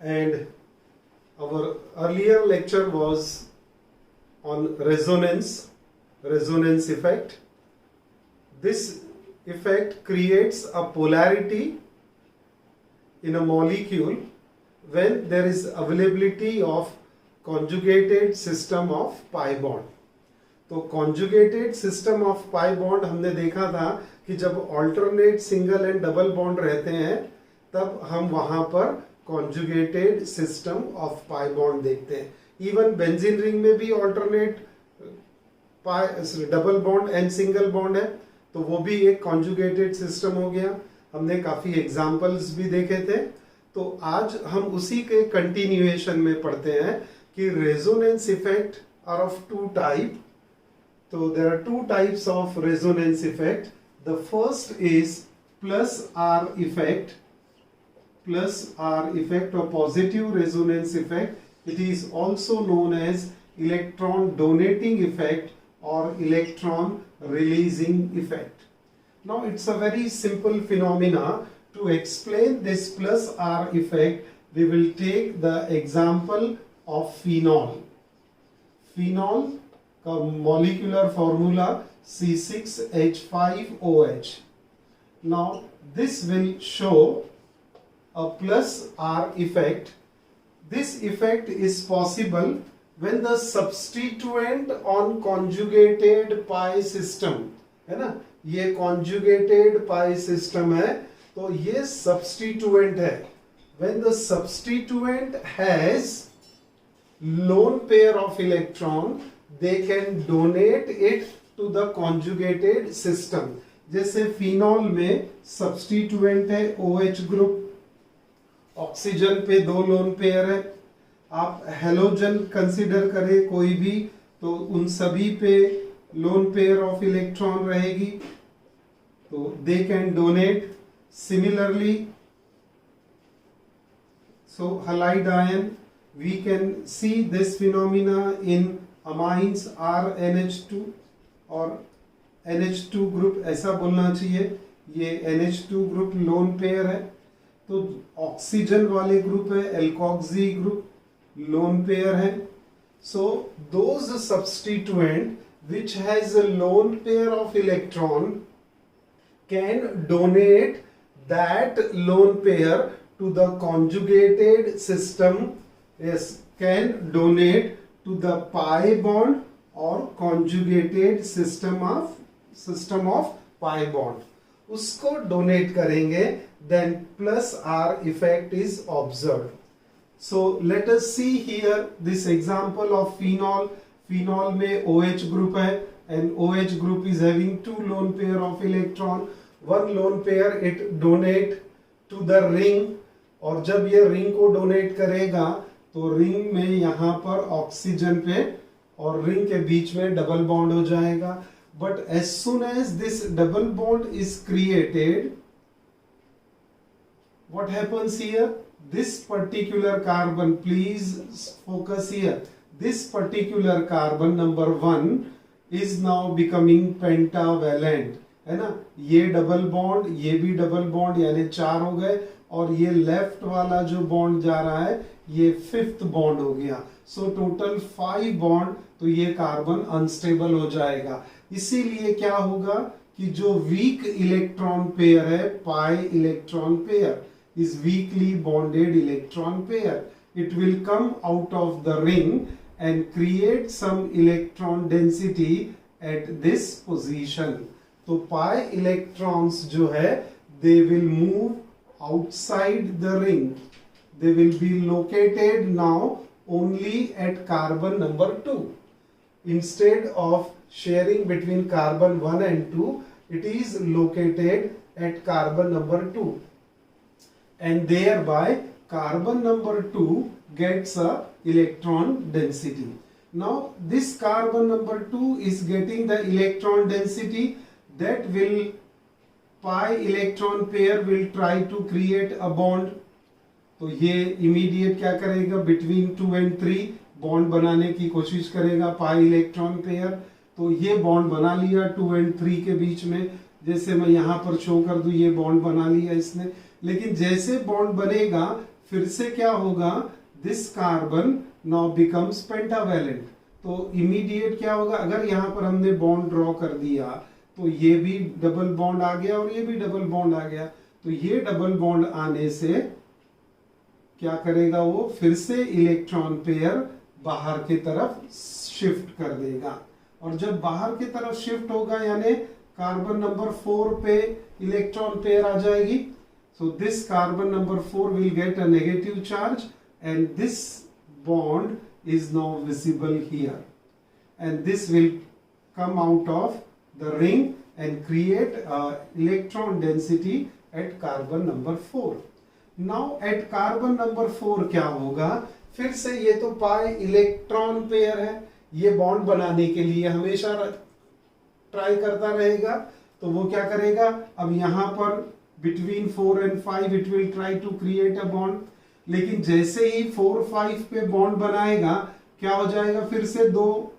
and our earlier lecture was on resonance effect. This effect creates a polarity in a molecule when there is availability of conjugated system of pi bond. तो conjugated system of pi bond हमने देखा था कि जब alternate single and double bond रहते हैं तब हम वहां पर conjugated system of pi bond देखते हैं. Even benzene ring में भी alternate pi double bond and single bond है, तो वो भी एक conjugated system हो गया. हमने काफी एग्जाम्पल्स भी देखे थे. तो आज हम उसी के कंटिन्यूएशन में पढ़ते हैं कि resonance effect are of two type. तो there are two types of resonance effect. The first is plus R effect और positive resonance effect. It is also known as electron donating effect और electron releasing effect. Now it's a very simple phenomena. To explain this plus R effect, we will take the example of phenol. Phenol का molecular formula C6H5OH. Now this will show a plus R effect. This effect is possible when the substituent on conjugated pi system, है ना, ये conjugated pi system है, तो ये substituent है. When the substituent has lone pair of electron, they can donate it to the conjugated system. जैसे phenol में substituent है OH group, ऑक्सीजन पे दो लोन पेयर है. आप हेलोजन कंसिडर करें कोई भी, तो उन सभी पे लोन पेयर ऑफ इलेक्ट्रॉन रहेगी, तो they can donate. Similarly, so halide ion, we can see this phenomena in amines RNH2 और NH2 ग्रुप, ऐसा बोलना चाहिए. ये NH2 ग्रुप लोन पेयर है. तो ऑक्सीजन वाले ग्रुप है एल्कोक्सी ग्रुप, लोन पेयर है. So those substituent which has a lone pair of electron can donate that lone pair to the conjugated system. Yes, can donate to the pi bond or conjugated system of pi bond. उसको donate करेंगे, then plus R effect is observed. So let us see here this example of phenol. Phenol में OH group है and OH group is having two lone pair of electron. One lone pair it donate to the ring, और जब ये ring को donate करेगा तो ring में यहाँ पर ऑक्सीजन पे और ring के बीच में डबल बॉन्ड हो जाएगा. But as soon as this double bond is created, what happens here? This particular carbon, please focus here. This particular carbon number 1 is now becoming pentavalent, है ना. ये डबल बॉन्ड, ये भी double bond, यानी 4 हो गए, और ये लेफ्ट वाला जो बॉन्ड जा रहा है ये 5th बॉन्ड हो गया. So total 5 bond. तो ये कार्बन अनस्टेबल हो जाएगा. इसीलिए क्या होगा कि जो वीक इलेक्ट्रॉन पेयर है, पाई electron pair is weakly bonded electron pair. It will come out of the ring and create some electron density at this position. तो pi electrons जो है, they will move outside the ring. They will be located now only at carbon number 2. Instead of sharing between carbon 1 and 2, it is located at carbon number 2. And thereby carbon number 2 gets a electron density. Now this carbon number 2 is getting the electron density. That will pi electron pair will try to create a bond. तो ये immediate क्या करेगा, between 2 and 3 bond बनाने की कोशिश करेगा pi electron pair. तो ये bond बना लिया 2 and 3 के बीच में. जैसे मैं यहाँ पर शो कर दूं, ये बॉन्ड बना लिया इसने. लेकिन जैसे बॉन्ड बनेगा फिर से क्या होगा, this carbon now becomes pentavalent. तो इमीडिएट क्या होगा, अगर यहां पर हमने बॉन्ड ड्रॉ कर दिया तो ये भी डबल बॉन्ड आ गया और ये भी डबल बॉन्ड आ गया। तो ये डबल बॉन्ड आने से क्या करेगा, वो फिर से इलेक्ट्रॉन पेयर बाहर की तरफ शिफ्ट कर देगा। और जब बाहर की तरफ शिफ्ट होगा यानी कार्बन नंबर 4 पे इलेक्ट्रॉन पेयर आ जाएगी। So this carbon number 4 will get a negative charge and this bond is now visible here, and this will come out of the ring and create electron density at carbon number 4. Now at carbon number 4 क्या होगा, फिर से ये तो पाई electron pair है, ये bond बनाने के लिए हमेशा ट्राई करता रहेगा। तो वो क्या करेगा, अब यहां पर between 4 and 5 it will try to create a bond, लेकिन जैसे ही 4 5 पे बॉन्ड बनाएगा क्या हो जाएगा, फिर से दो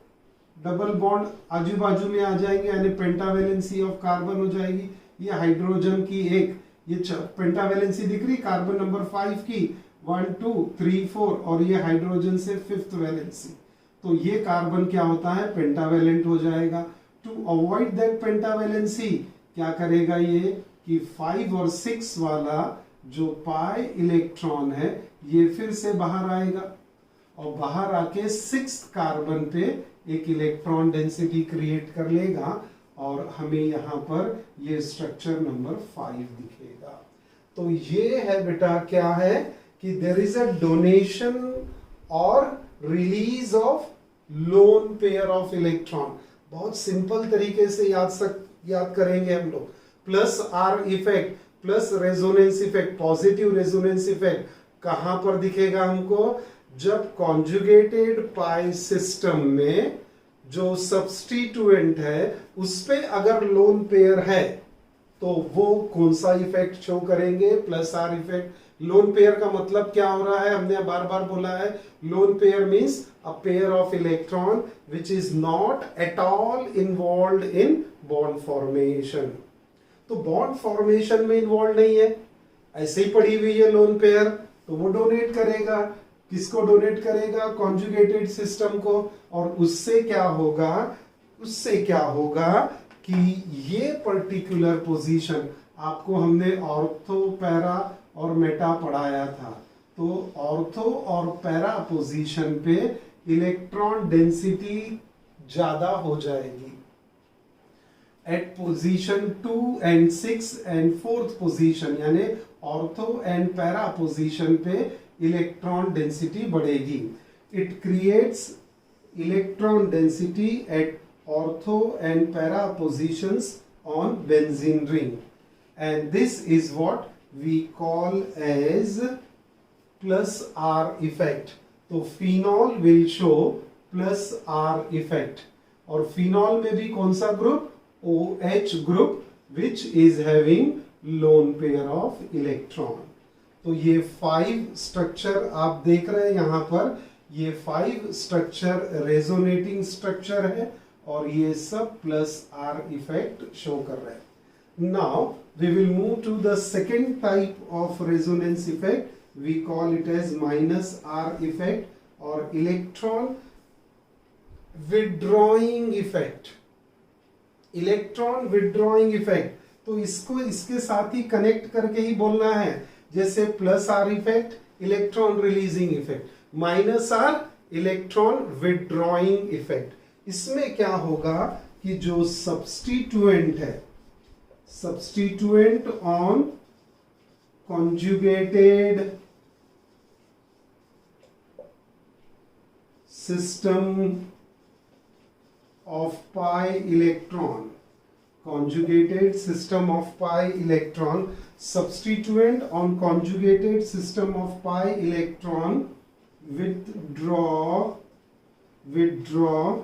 डबल बॉन्ड आजू बाजू में आ जाएंगे यानी पेंटावेलेंसी ऑफ कार्बन हो जाएगी। ये हाइड्रोजन की एक ये पेंटावेलेंसी दिख रही कार्बन नंबर 5 की 1 2 3 4 और ये हाइड्रोजन से 5th वैलेंसी। तो ये कार्बन क्या होता है, पेंटावेलेंट हो जाएगा। टू अवॉइड दैट पेंटावेलेंसी क्या करेगा ये कि 5 और 6 वाला जो पाई इलेक्ट्रॉन है ये फिर से बाहर आएगा और बाहर आके 6th कार्बन पे एक इलेक्ट्रॉन डेंसिटी क्रिएट कर लेगा और हमें यहाँ पर ये स्ट्रक्चर नंबर 5 दिखेगा। तो ये है बेटा क्या है कि देयर इज अ डोनेशन और release of lone pair of electron. बहुत सिंपल तरीके से याद करेंगे हम लोग। Plus R effect plus resonance effect, positive resonance effect कहां पर दिखेगा हमको, जब कॉन्जुगेटेड पाई सिस्टम में जो सब्स्टिट्यूएंट है उस पे अगर लोन पेयर है तो वो कौन सा इफेक्ट शो करेंगे, plus R effect. Lone pair का मतलब क्या हो रहा है, हमने बार बार बोला है lone pair means a pair of electron which is not at all involved in bond formation. तो बॉन्ड फॉर्मेशन में इन्वॉल्व नहीं है, ऐसे ही पड़ी हुई है लोन पेयर, तो वो डोनेट करेगा। किसको डोनेट करेगा, कॉन्जुगेटेड सिस्टम को। और उससे क्या होगा कि ये पर्टिकुलर पोजीशन आपको हमने ऑर्थो पैरा और मेटा पढ़ाया था। तो ऑर्थो और पैरा पोजीशन पे इलेक्ट्रॉन डेंसिटी ज्यादा हो जाएगी। At position 2 and 6 and 4th position यानी ऑर्थो एंड पैरा पोजीशन पे इलेक्ट्रॉन डेंसिटी बढ़ेगी। It creates electron density at ortho and para positions on benzene ring and this is what we call as plus R effect. तो phenol will show plus R effect. और phenol में भी कौन सा group, OH group which is having lone pair of electron। तो ये 5 structure आप देख रहे हैं यहाँ पर, ये 5 स्ट्रक्चर रेजोनेटिंग स्ट्रक्चर है और ये सब प्लस आर इफेक्ट शो कर रहे हैं। Now we will move to the second type of resonance effect, we call it as minus R effect और electron withdrawing effect. Electron withdrawing effect, तो इसको इसके साथ ही कनेक्ट करके ही बोलना है, जैसे plus R effect electron releasing effect, minus R electron withdrawing effect. इसमें क्या होगा कि जो सब्स्टिट्यूएंट है, substituent on conjugated system of pi electron, conjugated system of pi electron, substituent on conjugated system of pi electron withdraw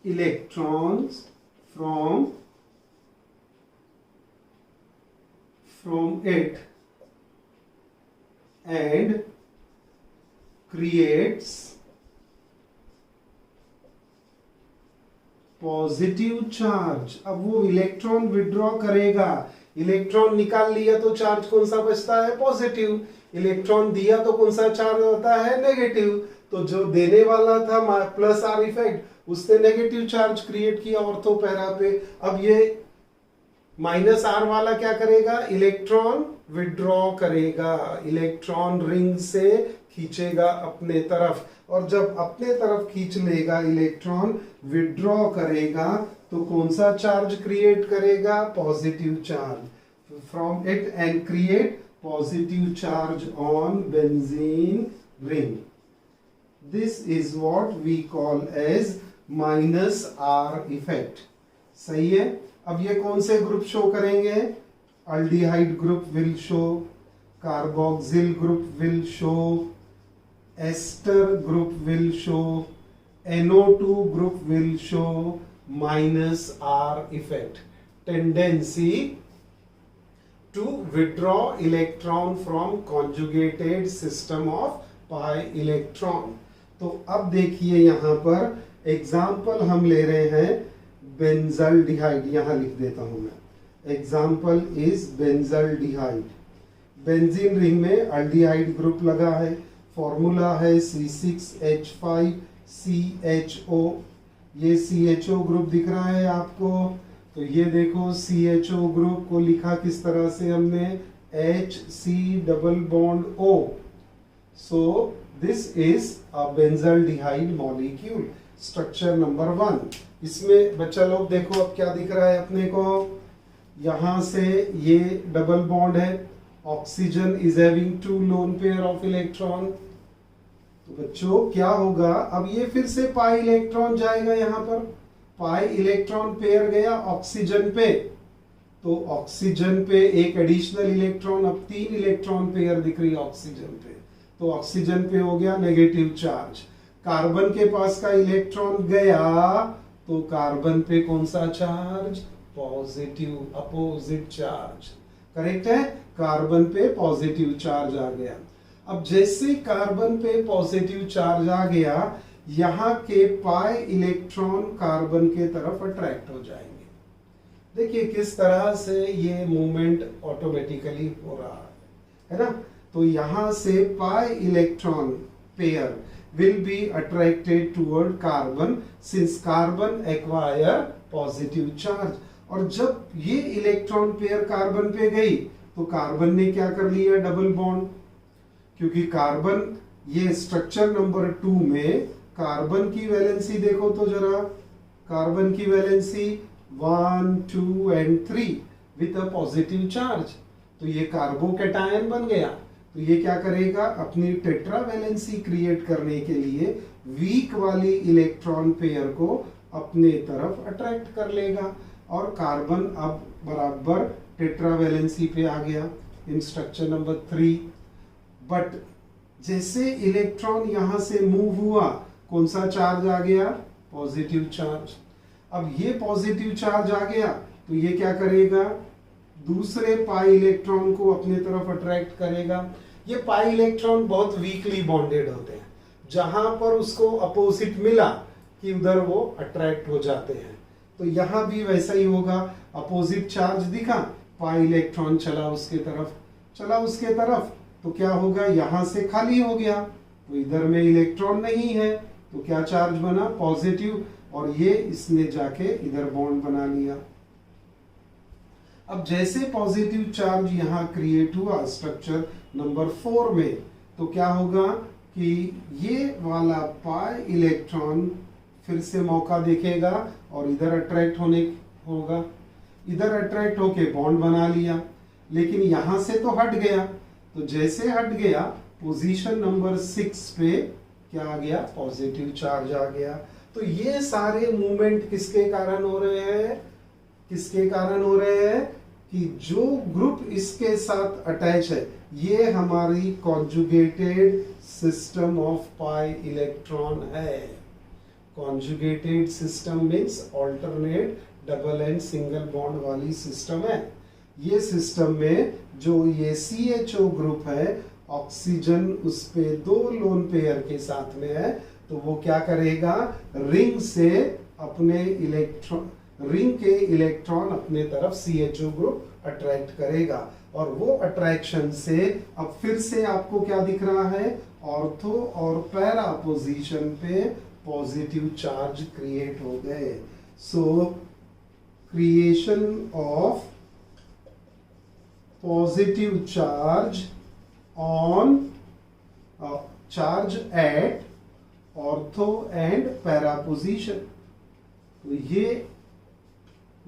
electrons from it and creates positive charge. अब वो electron withdraw करेगा electron निकाल लिया तो charge कौन सा बचता है, पॉजिटिव। इलेक्ट्रॉन दिया तो कौन सा चार्ज होता है, नेगेटिव। तो जो देने वाला था प्लस आर इफेक्ट, उसने नेगेटिव चार्ज क्रिएट किया ऑर्थो पैरा पे। अब ये माइनस आर वाला क्या करेगा, इलेक्ट्रॉन विड्रॉ करेगा, इलेक्ट्रॉन रिंग से खींचेगा अपने तरफ, और जब अपने तरफ खींच लेगा इलेक्ट्रॉन, विड्रॉ करेगा, तो कौन सा चार्ज क्रिएट करेगा, positive charge from it and create positive charge on benzene ring. This is what we call as minus R effect. सही है। अब ये कौन से ग्रुप शो करेंगे, aldehyde group will show, carboxyl group will show, ester group will show, NO2 group will show minus R effect, tendency to withdraw electron from conjugated system of pi electron। तो अब देखिए यहां पर example हम ले रहे हैं बेंजल्डिहाइड, यहां लिख देता हूं मैं, example is benzaldehyde. Benzene ring में अल्डिहाइड ग्रुप लगा है, फॉर्मूला है C6H5CHO। ये CHO ग्रुप दिख रहा है आपको, तो ये देखो CHO ग्रुप को लिखा किस तरह से हमने, HC double bond O। So this is a benzaldehyde molecule, structure number 1। इसमें बच्चा लोग देखो अब क्या दिख रहा है अपने को, यहां से ये डबल बॉन्ड है, oxygen is having 2 lone pair of electron. तो बच्चों क्या होगा, अब ये फिर से पाई इलेक्ट्रॉन जाएगा, यहां पर पाई इलेक्ट्रॉन पेयर गया ऑक्सीजन पे, तो ऑक्सीजन पे एक एडिशनल इलेक्ट्रॉन, अब 3 इलेक्ट्रॉन पेयर दिख रही है ऑक्सीजन पे, तो ऑक्सीजन पे हो गया नेगेटिव चार्ज। कार्बन के पास का इलेक्ट्रॉन गया, तो कार्बन पे कौन सा charge, positive, opposite charge. Correct है, कार्बन पे पॉजिटिव चार्ज आ गया। अब जैसे कार्बन पे पॉजिटिव चार्ज आ गया, यहाँ के पाई इलेक्ट्रॉन कार्बन के तरफ अट्रैक्ट हो जाएंगे। देखिए किस तरह से ये मूवमेंट ऑटोमेटिकली हो रहा है ना। तो यहां से पाई electron pair will be attracted toward carbon since carbon acquire positive charge। और जब ये इलेक्ट्रॉन पेयर कार्बन पे गई, तो कार्बन ने क्या कर लिया, डबल बॉन्ड, क्योंकि कार्बन ये स्ट्रक्चर नंबर 2 में कार्बन की वैलेंसी देखो तो जरा, कार्बन की valency 1 2 and 3 with a positive charge, तो ये कार्बोकैटायन बन गया। तो ये क्या करेगा, अपनी टेट्रा वैलेंसी क्रिएट करने के लिए वीक वाली इलेक्ट्रॉन पेयर को अपने तरफ अट्रैक्ट कर लेगा, और कार्बन अब बराबर टेट्रा वैलेंसी पे आ गया इन स्ट्रक्चर नंबर 3। बट जैसे इलेक्ट्रॉन यहां से मूव हुआ, कौन सा चार्ज आ गया, पॉजिटिव चार्ज। अब ये पॉजिटिव चार्ज आ गया, तो ये क्या करेगा, दूसरे पाई इलेक्ट्रॉन को अपने तरफ अट्रैक्ट करेगा। ये पाई इलेक्ट्रॉन बहुत वीकली बॉन्डेड होते हैं, जहां पर उसको अपोजिट मिला कि उधर वो अट्रैक्ट हो जाते हैं। तो यहां भी वैसा ही होगा, अपोजिट चार्ज दिखा, पाई इलेक्ट्रॉन चला उसके तरफ, तो क्या होगा, यहां से खाली हो गया, तो इधर में इलेक्ट्रॉन नहीं है, तो क्या चार्ज बना, पॉजिटिव, और ये इसने जाके इधर बॉन्ड बना लिया। अब जैसे पॉजिटिव चार्ज यहां क्रिएट हुआ स्ट्रक्चर नंबर 4 में, तो क्या होगा कि ये वाला पाई इलेक्ट्रॉन फिर से मौका देखेगा और इधर अट्रैक्ट होगा, इधर अट्रैक्ट होके बॉन्ड बना लिया, लेकिन यहां से तो हट गया। तो जैसे हट गया, पोजीशन नंबर 6 पे क्या आ गया, पॉजिटिव चार्ज आ गया। तो ये सारे मूवमेंट किसके कारण हो रहे हैं, कि जो ग्रुप इसके साथ अटैच है, ये हमारी conjugated system of pi electron है। Conjugated system means alternate double and single bond वाली सिस्टम है। ये सिस्टम में जो ये CHO ग्रुप है, ऑक्सीजन उस पे 2 लोन पेयर के साथ में है, तो वो क्या करेगा, रिंग से अपने रिंग के इलेक्ट्रॉन अपने तरफ CHO ग्रुप अट्रैक्ट करेगा, और वो अट्रैक्शन से अब फिर से आपको क्या दिख रहा है, ऑर्थो और पैरा पोजीशन पे पॉजिटिव चार्ज क्रिएट हो गए। So creation of positive charge on charge at ortho and para position. तो ये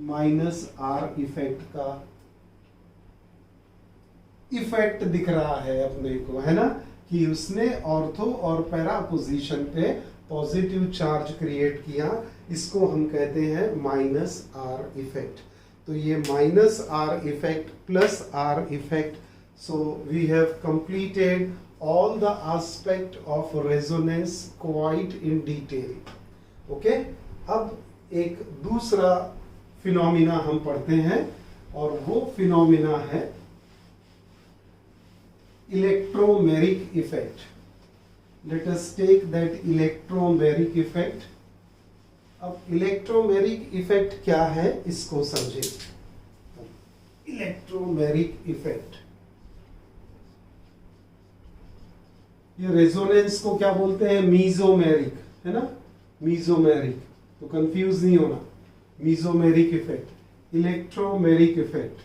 माइनस आर इफेक्ट का इफेक्ट दिख रहा है अपने को, है ना, कि उसने ऑर्थो और पैरा पोजीशन पे पॉजिटिव चार्ज क्रिएट किया। इसको हम कहते हैं माइनस आर इफेक्ट। तो ये minus R effect plus R effect, so we have completed all the aspect of resonance quite in detail. Okay, अब एक दूसरा फिनोमिना हम पढ़ते हैं, और वो फिनोमिना है electromeric effect. Let us take that electromeric effect. अब इलेक्ट्रोमेरिक इफेक्ट क्या है इसको समझें। इलेक्ट्रोमेरिक इफेक्ट, ये रेजोनेंस को क्या बोलते हैं, मीजोमेरिक, है ना, मीजोमेरिक, तो कंफ्यूज नहीं होना। Mesomeric effect, electromeric effect,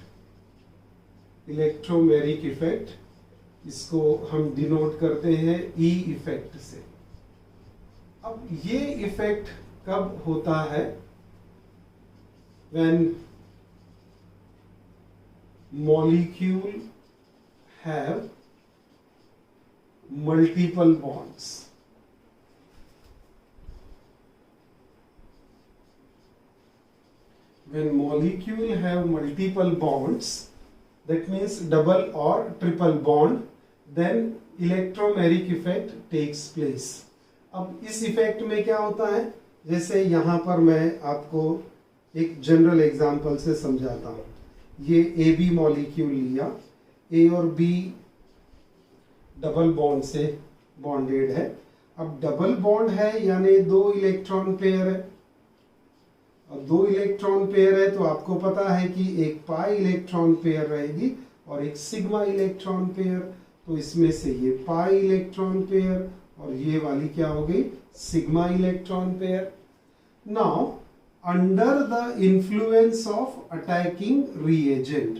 electromeric effect, इसको हम डिनोट करते हैं ई इफेक्ट से। अब ये इफेक्ट कब होता है, when molecule have multiple bonds. When molecule have multiple bonds, that means double or triple bond, then electromeric effect takes place. अब इस इफेक्ट में क्या होता है, जैसे यहां पर मैं आपको एक जनरल एग्जांपल से समझाता हूं। ये ए बी मॉलिक्यूल लिया, ए और बी डबल बॉन्ड से बॉन्डेड है। अब डबल बॉन्ड है यानी दो इलेक्ट्रॉन पेयर है, और दो इलेक्ट्रॉन पेयर है तो आपको पता है कि एक पाई इलेक्ट्रॉन पेयर रहेगी और एक सिग्मा इलेक्ट्रॉन पेयर। तो इसमें से ये पाई इलेक्ट्रॉन पेयर और ये वाली क्या हो गई, sigma electron pair. Now under the influence of attacking reagent,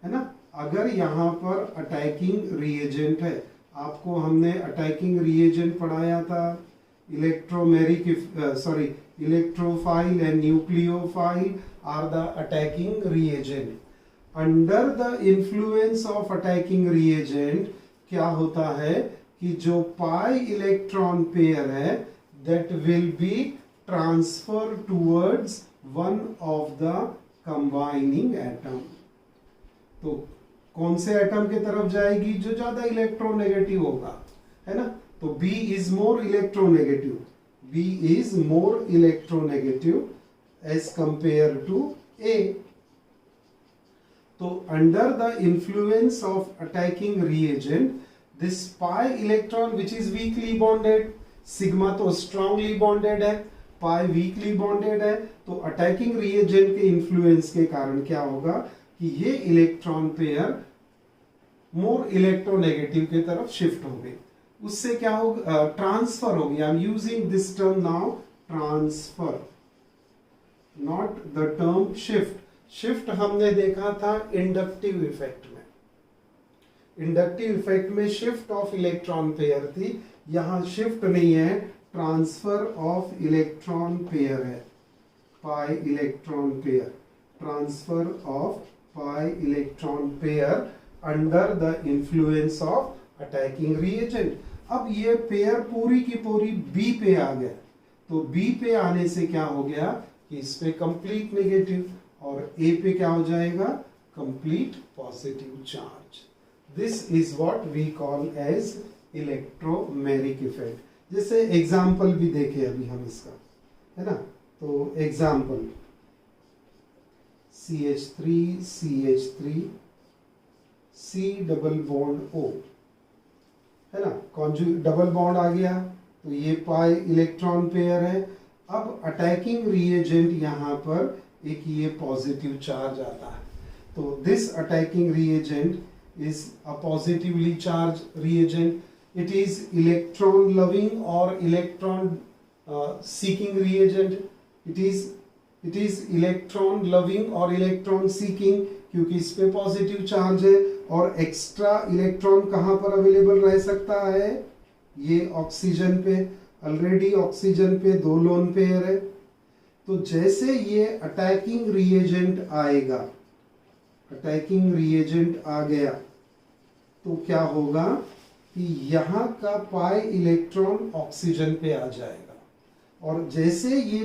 है ना, अगर यहां पर अटैकिंग रिएजेंट है, आपको हमने अटैकिंग रिएजेंट पढ़ाया था, electromeric electrophile and nucleophile are the attacking reagent. Under the influence of attacking reagent क्या होता है कि जो पाई इलेक्ट्रॉन पेयर है that will be transfer towards one of the combining atom. तो कौन से एटम के तरफ जाएगी, जो ज्यादा इलेक्ट्रोनेगेटिव होगा, है ना। तो B is more electronegative, B is more electronegative as compare to A। तो under the influence of attacking reagent this pi electron which is weakly bonded, sigma तो स्ट्रांगली बॉन्डेड है, पाई वीकली बॉन्डेड है, तो attacking reagent के influence के कारण क्या होगा कि ये इलेक्ट्रॉन पेयर मोर इलेक्ट्रोनेगेटिव की तरफ शिफ्ट हो गए। उससे क्या होगा, ट्रांसफर हो गया। I am using this term now, transfer, not the term shift. Shift हमने देखा था इंडक्टिव इफेक्ट में। इंडक्टिव इफेक्ट में शिफ्ट ऑफ इलेक्ट्रॉन पेयर थी, यहां शिफ्ट नहीं है, ट्रांसफर ऑफ इलेक्ट्रॉन पेयर है, पाई electron pair, transfer of pi electron pair under the influence of attacking reagent. अब ये पेयर पूरी की पूरी बी पे आ गया, तो बी पे आने से क्या हो गया कि इस पे कंप्लीट नेगेटिव और ए पे क्या हो जाएगा, complete positive charge. This is what we call as electromeric effect. जैसे एग्जाम्पल भी देखे अभी हम इसका, है ना। तो example CH3 CH3 C double bond O, है ना, कॉन्जुगेट डबल बॉन्ड आ गया, तो ये पाई इलेक्ट्रॉन पेयर है। अब अटैकिंग रिएजेंट यहां पर एक ये पॉजिटिव चार्ज आता है, तो this attacking reagent is a positively charged reagent. It is electron loving or electron seeking reagent. It is electron loving or electron seeking क्योंकि इस पे पॉजिटिव चार्ज है और एक्स्ट्रा इलेक्ट्रॉन कहाँ पर अवेलेबल रह सकता है, ये ऑक्सीजन पे, ऑलरेडी ऑक्सीजन पे 2 लोन पेयर है। तो जैसे ये अटैकिंग रिएजेंट आएगा, अटैकिंग रिएजेंट आ गया तो क्या होगा कि यहाँ का पाई इलेक्ट्रॉन ऑक्सीजन पे आ जाएगा और जैसे ये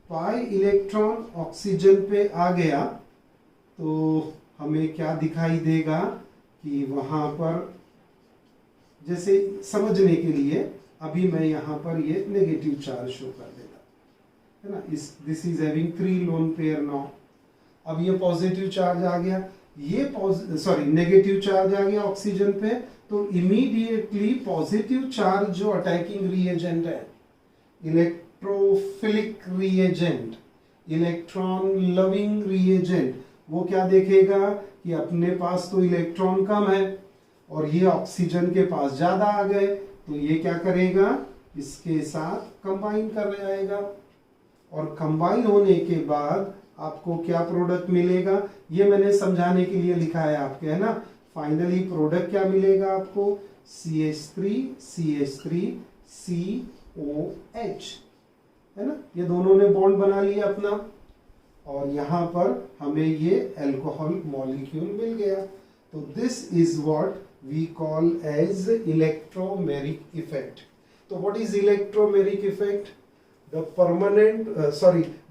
पाई इलेक्ट्रॉन ऑक्सीजन पे आ गया तो हमें क्या दिखाई देगा कि वहां पर, जैसे समझने के लिए अभी मैं यहाँ पर ये नेगेटिव चार्ज शो कर देता है ना, this is having 3 lone pair now. अब ये पॉजिटिव चार्ज आ गया, ये नेगेटिव चार्ज आ गया ऑक्सीजन पे, तो इमीडिएटली पॉजिटिव चार्ज जो अटैकिंग रिएजेंट है, electrophilic reagent, electron loving reagent, वो क्या देखेगा कि अपने पास तो इलेक्ट्रॉन कम है और ये ऑक्सीजन के पास ज्यादा आ गए, तो ये क्या करेगा, इसके साथ कंबाइन कर जाएगा और कंबाइन होने के बाद आपको क्या प्रोडक्ट मिलेगा, ये मैंने समझाने के लिए लिखा है आपके, है ना। फाइनली प्रोडक्ट क्या मिलेगा आपको, CH3 CH3 COH, है ना, ये दोनों ने बॉन्ड बना लिया अपना और यहां पर हमें ये अल्कोहल मॉलिक्यूल मिल गया। तो this is what we call as electromeric effect. तो what is electromeric effect?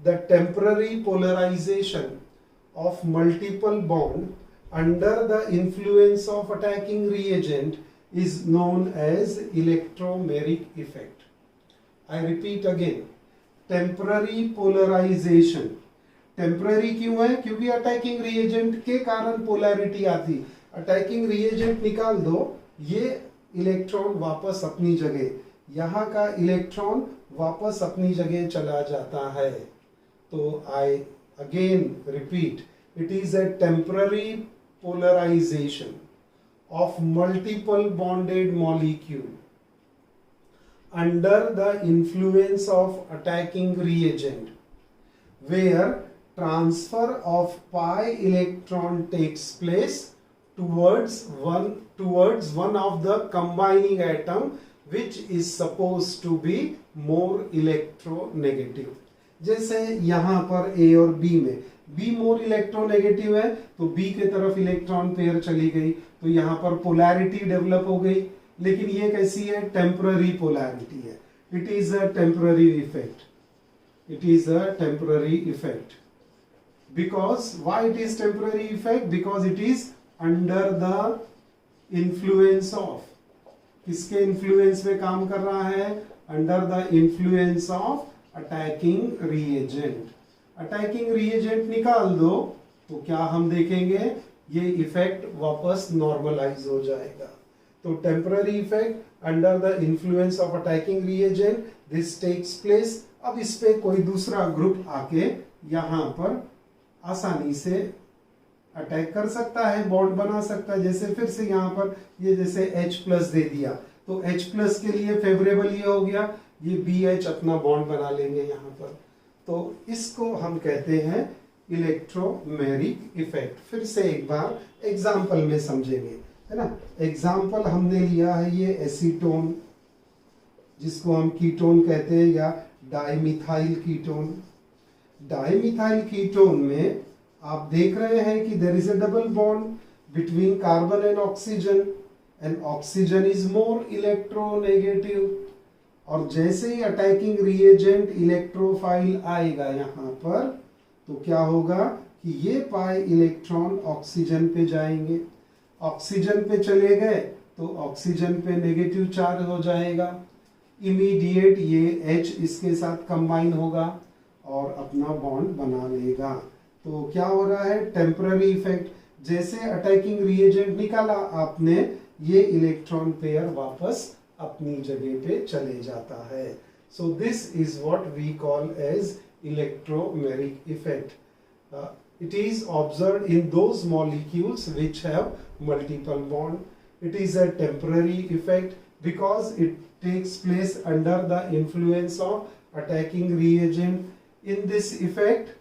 the temporary polarization of multiple bond under the influence of attacking reagent is known as electromeric effect. I repeat again, temporary polarization. Temporary क्यों है? क्योंकि attacking reagent के कारण polarity आती। Attacking reagent निकाल दो, ये electron वापस अपनी जगह, यहाँ का इलेक्ट्रॉन वापस अपनी जगह चला जाता है। तो I again repeat, it is a temporary polarisation of multiple bonded molecule under the influence of attacking reagent, where transfer of pi electron takes place towards one of the combining atom which is supposed to be more electronegative. जैसे यहाँ पर A और B में B more electronegative है तो B के तरफ electron pair चली गई, तो यहाँ पर पोलैरिटी डेवलप हो गई। लेकिन ये कैसी है? टेम्पररी पोलैरिटी है। It is a temporary effect, it is a temporary effect. Because why it is temporary effect? Because it is under the influence of, किसके इन्फ्लुएंस में काम कर रहा है? Under the influence of attacking reagent. Attacking reagent निकाल दो तो क्या हम देखेंगे? ये इफेक्ट वापस नॉर्मलाइज हो जाएगा। तो temporary effect under the influence of attacking reagent, this takes place. अब इस पे कोई दूसरा ग्रुप आके यहाँ पर आसानी से अटैक कर सकता है, बॉन्ड बना सकता है। जैसे फिर से यहाँ पर ये जैसे H+ दे दिया तो H+ के लिए फेवरेबल ये हो गया, ये BH अपना बॉन्ड बना लेंगे यहाँ पर। तो इसको हम कहते हैं इलेक्ट्रोमेरिक इफेक्ट। फिर से एक बार एग्जाम्पल में समझेंगे, है ना। एग्जाम्पल हमने लिया है ये एसीटोन, जिसको हम कीटोन कहते हैं, या डाइमिथाइल कीटोन। डाइमिथाइल कीटोन में आप देख रहे हैं कि there is a double bond between carbon and oxygen, and oxygen is more electronegative. और जैसे ही अटैकिंग रिएजेंट इलेक्ट्रोफाइल आएगा यहाँ पर, तो क्या होगा कि ये पाई इलेक्ट्रॉन ऑक्सीजन पे जाएंगे। ऑक्सीजन पे चले गए तो ऑक्सीजन पे नेगेटिव चार्ज हो जाएगा, इमीडिएट ये H इसके साथ कंबाइन होगा और अपना बॉन्ड बना लेगा। तो क्या हो रहा है? Temporary effect. जैसे अटैकिंग रिएजेंट निकाला आपने, ये इलेक्ट्रॉन पेयर वापस अपनी जगह पे चले जाता है। So this is what we call as electromeric effect. It is observed in those molecules which have multiple bond. It is a temporary effect because it takes place under the influence of attacking reagent. In this effect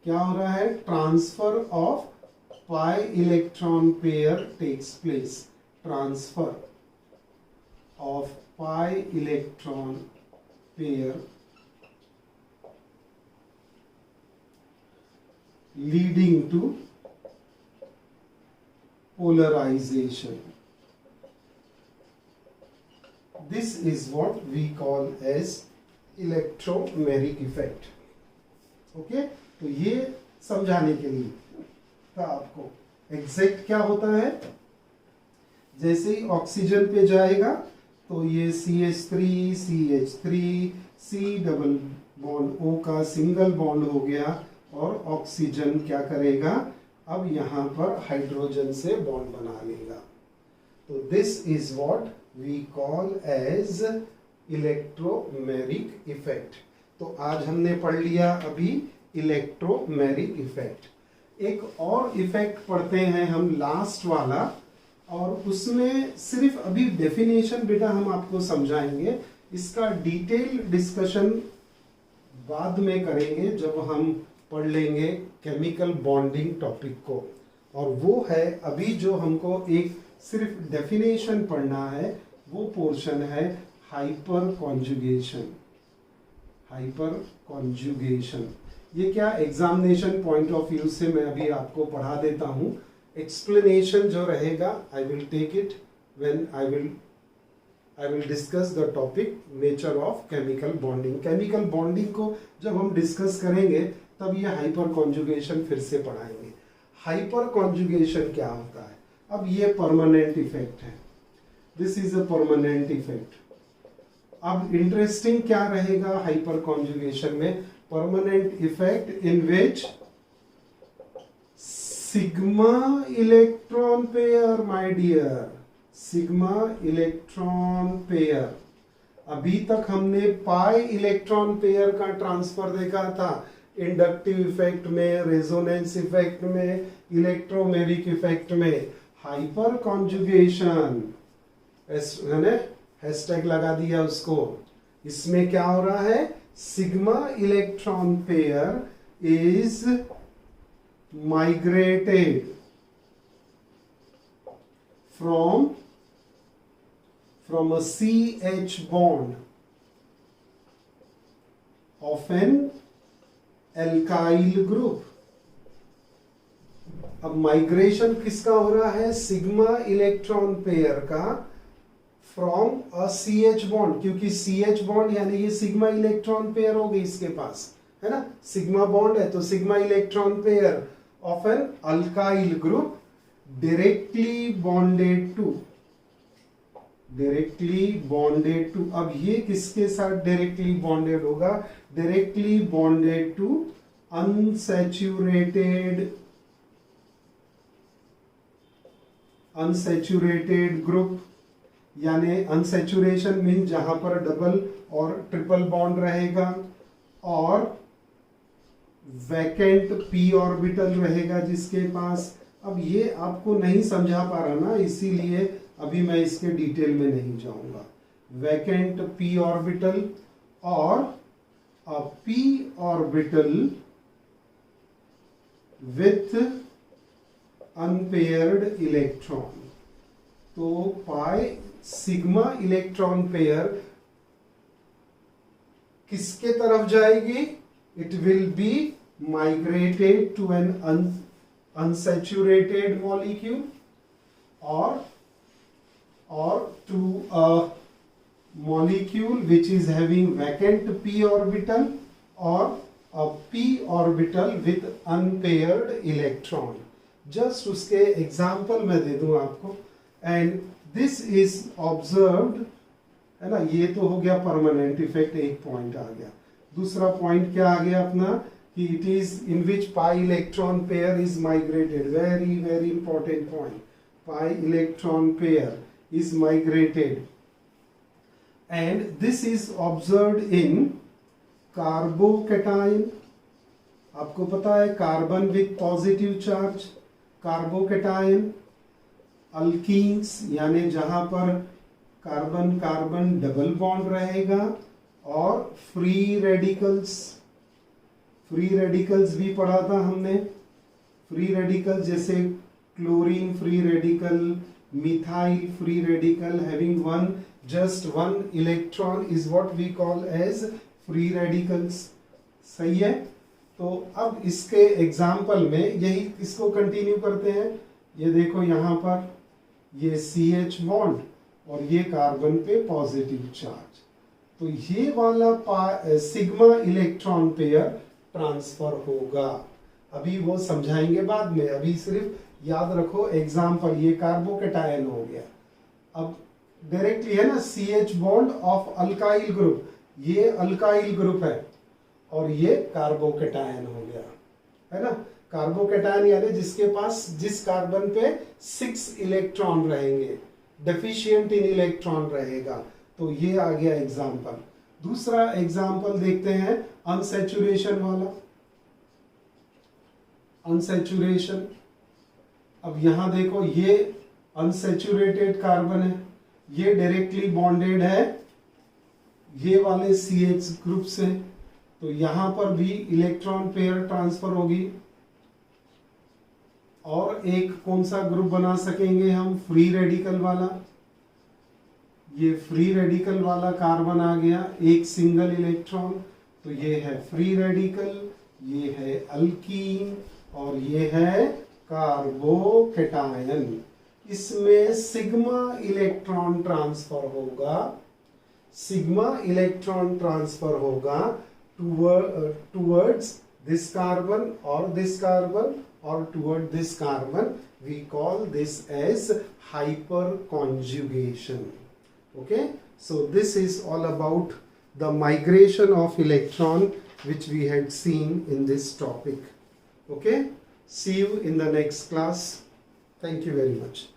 क्या हो रहा है? Transfer of pi electron pair takes place. Transfer of pi electron pair leading to polarization. This is what we call as electromeric effect. Okay, तो ये समझाने के लिए था आपको एग्जैक्ट क्या होता है. जैसे ही ऑक्सीजन पे जाएगा तो ये CH3 CH3 C double bond O का सिंगल बॉन्ड हो गया और ऑक्सीजन क्या करेगा? अब यहां पर हाइड्रोजन से बॉन्ड बना लेगा. तो this is what we call as electromeric effect. तो आज हमने पढ़ लिया अभी इलेक्ट्रोमेरिक इफेक्ट. एक और इफेक्ट पढ़ते हैं हम लास्ट वाला, और उसमें सिर्फ अभी डेफिनेशन बेटा हम आपको समझाएंगे. इसका डिटेल डिस्कशन बाद में करेंगे जब हम पढ़ लेंगे केमिकल बॉन्डिंग टॉपिक को. और वो है अभी जो हमको एक सिर्फ डेफिनेशन पढ़ना है, वो पोर्शन है हाइपर कॉन्जुगेशन. हाइपर कॉन्जुगेशन ये क्या एग्जामिनेशन पॉइंट ऑफ व्यू से मैं अभी आपको पढ़ा देता हूं. एक्सप्लेनेशन जो रहेगा I will take it when I will discuss the topic nature of chemical bonding. Chemical bonding को जब हम डिस्कस करेंगे तब ये हाइपर कॉन्जुगेशन फिर से पढ़ाएंगे. हाइपर कॉन्जुगेशन क्या होता है? अब ये परमानेंट इफेक्ट है. This is a permanent effect. अब इंटरेस्टिंग क्या रहेगा हाइपर कॉन्जुगेशन में? Permanent effect in which sigma electron pair, my dear, sigma electron pair. अभी तक हमने पाई इलेक्ट्रॉन पेयर का ट्रांसफर देखा था. इंडक्टिव इफेक्ट में, रेजोनेंस इफेक्ट में, इलेक्ट्रोमेरिक इफेक्ट में. हाइपर कॉन्जुगेशन हैशटैग लगा दिया उसको. इसमें क्या हो रहा है? Sigma electron pair is migrated from a CH bond of an alkyl group. अब माइग्रेशन किसका हो रहा है? सिग्मा इलेक्ट्रॉन पेयर का फ्रॉम अ CH बॉन्ड, क्योंकि CH बॉन्ड यानी ये सिग्मा इलेक्ट्रॉन पेयर हो गई इसके पास, है ना. सिग्मा बॉन्ड है तो sigma electron pair of an alkyl group directly bonded to. अब ये किसके साथ डायरेक्टली बॉन्डेड होगा? Directly bonded to unsaturated group. यानी अनसैचुरेशन मीन जहां पर डबल और ट्रिपल बॉन्ड रहेगा और वैकेंट p ऑर्बिटल रहेगा जिसके पास. अब ये आपको नहीं समझा पा रहा ना, इसीलिए अभी मैं इसके डिटेल में नहीं जाऊंगा. वैकेंट p ऑर्बिटल और p orbital with unpaired electron. तो पाई सिग्मा इलेक्ट्रॉन पेयर किसके तरफ जाएगी? It will be migrated to an unsaturated molecule or to a molecule which is having vacant p orbital or a p orbital with unpaired electron. Just उसके example मैं दे दूं आपको. And this is observed, है ना. ये तो हो गया परमानेंट इफेक्ट, एक पॉइंट आ गया. दूसरा पॉइंट क्या आ गया अपना? It is in which pi electron pair is migrated. Very, very important point. Pi electron pair is migrated. And this is observed in carbocation, आपको पता है carbon with positive charge, carbocation. Alkenes यानी जहां पर carbon carbon double bond रहेगा, और free radicals, free radicals भी पढ़ा था हमने। फ्री रेडिकल्स जैसे chlorine free radical, methyl free radical having just one electron is what we call as free radicals. सही है। तो अब इसके एग्जाम्पल में यही इसको कंटिन्यू करते हैं। ये देखो यहाँ पर ये CH बॉन्ड और ये कार्बन पे पॉजिटिव चार्ज, तो ये वाला सिग्मा इलेक्ट्रॉन पेयर ट्रांसफर होगा। अभी वो समझाएंगे बाद में, अभी सिर्फ याद रखो एग्जाम्पल। ये कार्बोकेटायन हो गया। अब डायरेक्टली है ना CH bond of alkyl group, ये अल्काइल ग्रुप है और ये कार्बोकेटायन हो गया, है ना। कार्बोकेटायन यानी जिसके पास जिस कार्बन पे 6 इलेक्ट्रॉन रहेंगे, डेफिशिएंट इन इलेक्ट्रॉन रहेगा, तो ये आ गया एग्जाम्पल। दूसरा एग्जाम्पल देखते हैं अनसैचुरेशन वाला। अनसैचुरेशन, अब यहां देखो ये अनसैचुरेटेड कार्बन है, ये डायरेक्टली बॉन्डेड है ये वाले CH ग्रुप से, तो यहां पर भी इलेक्ट्रॉन पेयर ट्रांसफर होगी। और एक कौन सा ग्रुप बना सकेंगे हम, फ्री रेडिकल वाला। ये फ्री रेडिकल वाला कार्बन आ गया, एक सिंगल इलेक्ट्रॉन, तो ये है फ्री रेडिकल, ये है अल्कीन और ये है कार्बोकेटायन। इसमें सिग्मा इलेक्ट्रॉन ट्रांसफर होगा, सिग्मा इलेक्ट्रॉन ट्रांसफर होगा टुवर्ड्स दिस कार्बन और this carbon or toward this carbon. We call this as hyperconjugation. Okay, so this is all about the migration of electron which we had seen in this topic. Okay, see you in the next class. Thank you very much.